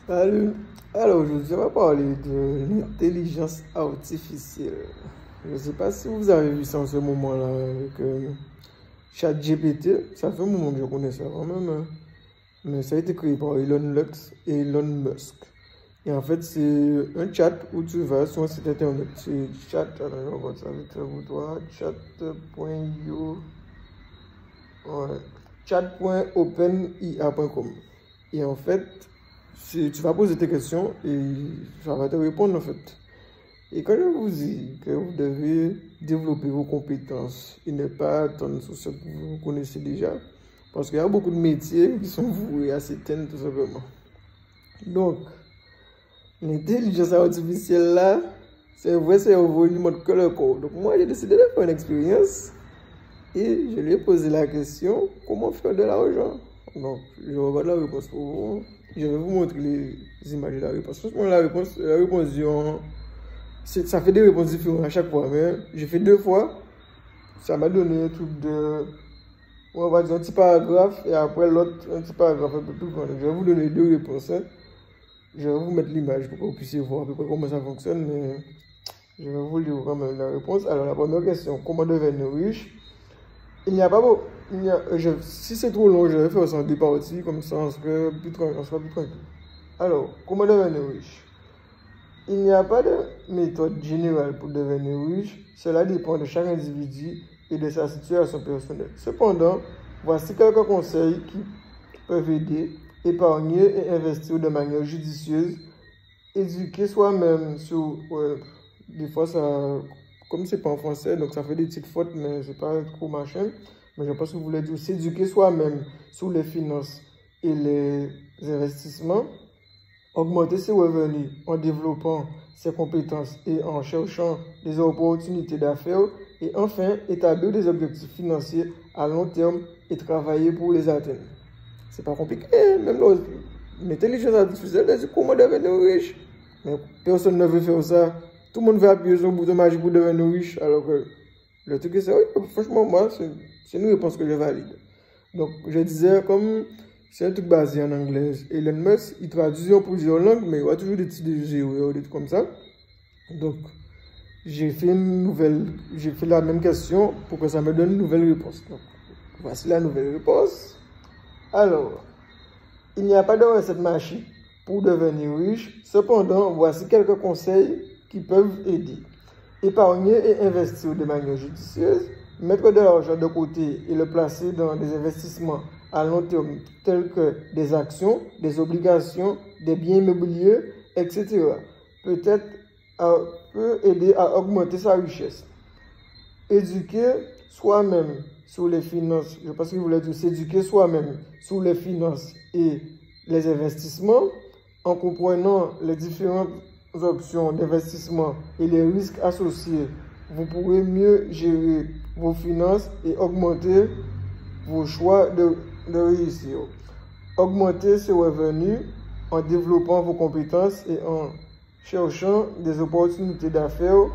Salut. Alors aujourd'hui, on va parler de l'intelligence artificielle. Je ne sais pas si vous avez vu ça en ce moment-là avec ChatGPT. Ça fait un moment que je connais ça quand même, hein. Mais ça a été créé par Elon Musk. Et en fait, c'est un chat où tu vas sur un site internet. C'est chat, attends, je vais voir ça vite fait pour toi. Chat.io. Ouais. Chat.openIA.com. Et en fait, tu vas poser tes questions et ça va te répondre en fait. Et quand je vous dis que vous devez développer vos compétences et ne pas attendre sur ce que vous connaissez déjà, parce qu'il y a beaucoup de métiers qui sont voués à s'éteindre tout simplement. Donc, l'intelligence artificielle là, c'est vrai, c'est au volume que le corps. Donc moi, j'ai décidé de faire une expérience et je lui ai posé la question, comment faire de l'argent? Donc, je regarde la réponse pour vous. Je vais vous montrer les images de la réponse. Franchement, la réponse ça fait des réponses différentes à chaque fois. Mais j'ai fait 2 fois. Ça m'a donné un truc de, on va dire un petit paragraphe et après l'autre, un petit paragraphe un peu plus grand. Donc, je vais vous donner 2 réponses, hein. Je vais vous mettre l'image pour que vous puissiez voir à peu près comment ça fonctionne. Mais je vais vous lire quand même la réponse. Alors, la première question, comment devenir riche? Il n'y a pas beaucoup. Si c'est trop long, je vais faire ça en 2 parties, comme ça on sera plus tranquille. Alors, comment devenir riche? Il n'y a pas de méthode générale pour devenir riche. Cela dépend de chaque individu et de sa situation personnelle. Cependant, voici quelques conseils qui peuvent aider. Épargner et investir de manière judicieuse. Éduquer soi-même sur... des fois, ça... Comme c'est pas en français, donc ça fait des petites fautes, mais c'est pas trop machin. Mais je pense que vous voulez dire s'éduquer soi-même sur les finances et les investissements. Augmenter ses revenus en développant ses compétences et en cherchant des opportunités d'affaires. Et enfin, établir des objectifs financiers à long terme et travailler pour les atteindre. C'est pas compliqué, même l'intelligence artificielle, c'est comment devenir riche. Mais personne ne veut faire ça. Tout le monde veut appuyer sur le bouton magique pour devenir riche. Alors que le truc est ça, oui, franchement, moi, c'est une réponse que je valide. Donc, je disais, comme c'est un truc basé en anglais, Elon Musk, il traduit en plusieurs langues, mais il y a toujours des petits erreurs, des trucs comme ça. Donc, j'ai fait la même question pour que ça me donne une nouvelle réponse. Donc, voici la nouvelle réponse. Alors, il n'y a pas de recette magique pour devenir riche. Cependant, voici quelques conseils qui peuvent aider. Épargner et investir de manière judicieuse. Mettre de l'argent de côté et le placer dans des investissements à long terme tels que des actions, des obligations, des biens immobiliers, etc. Peut aider à augmenter sa richesse. Éduquer soi-même sur les finances. Je pense qu'il voulait dire s'éduquer soi-même sur les finances et les investissements en comprenant les différentes options d'investissement et les risques associés. Vous pourrez mieux gérer vos finances et augmenter vos choix de réussir. Augmenter ses revenus en développant vos compétences et en cherchant des opportunités d'affaires.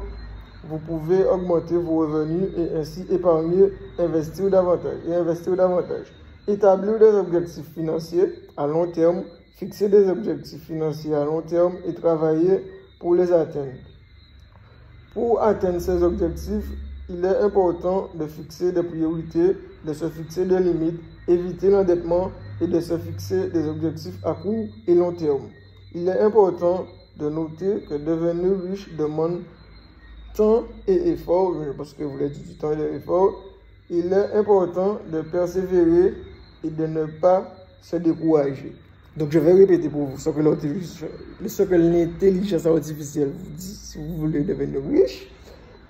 Vous pouvez augmenter vos revenus et ainsi épargner, investir davantage. Établir des objectifs financiers à long terme, fixer des objectifs financiers à long terme et travailler pour les atteindre. Pour atteindre ces objectifs, il est important de fixer des priorités, de se fixer des limites, éviter l'endettement et de se fixer des objectifs à court et long terme. Il est important de noter que devenir riche demande temps et effort, parce que vous l'avez dit, du temps et de l'effort. Il est important de persévérer et de ne pas se décourager. Donc, je vais répéter pour vous ce que l'intelligence artificielle vous dit si vous voulez devenir riche.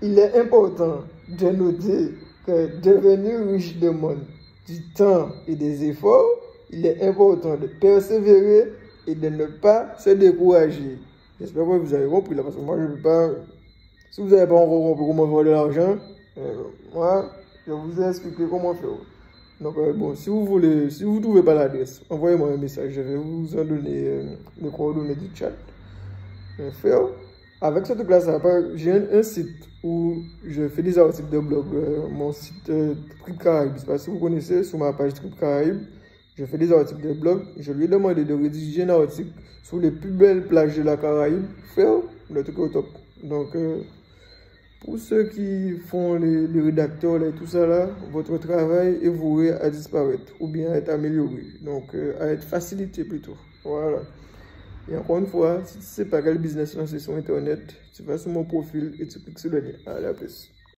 Il est important de noter que devenir riche demande du temps et des efforts. Il est important de persévérer et de ne pas se décourager. J'espère que vous avez compris là, parce que moi, je ne peux pas. Si vous n'avez pas encore compris comment faire de l'argent, moi, je vous ai expliqué comment faire. Donc, bon, si vous ne trouvez pas l'adresse, envoyez-moi un message. Je vais vous en donner les coordonnées du chat. Frère, avec ce truc-là, j'ai un site où je fais des articles de blog. Mon site Trip Caraïbes. Je ne sais pas si vous connaissez, sur ma page Trip Caraïbes, Je fais des articles de blog. Je lui ai demandé de rédiger un article sur les plus belles plages de la Caraïbe. Frère, le truc est au top. Donc, pour ceux qui font les rédacteurs et tout ça là, votre travail est voué à disparaître ou bien à être amélioré. Donc, à être facilité plutôt. Voilà. Et encore une fois, si tu ne sais pas quel business lancer sur Internet, tu vas sur mon profil et tu cliques sur le lien. Allez, à plus.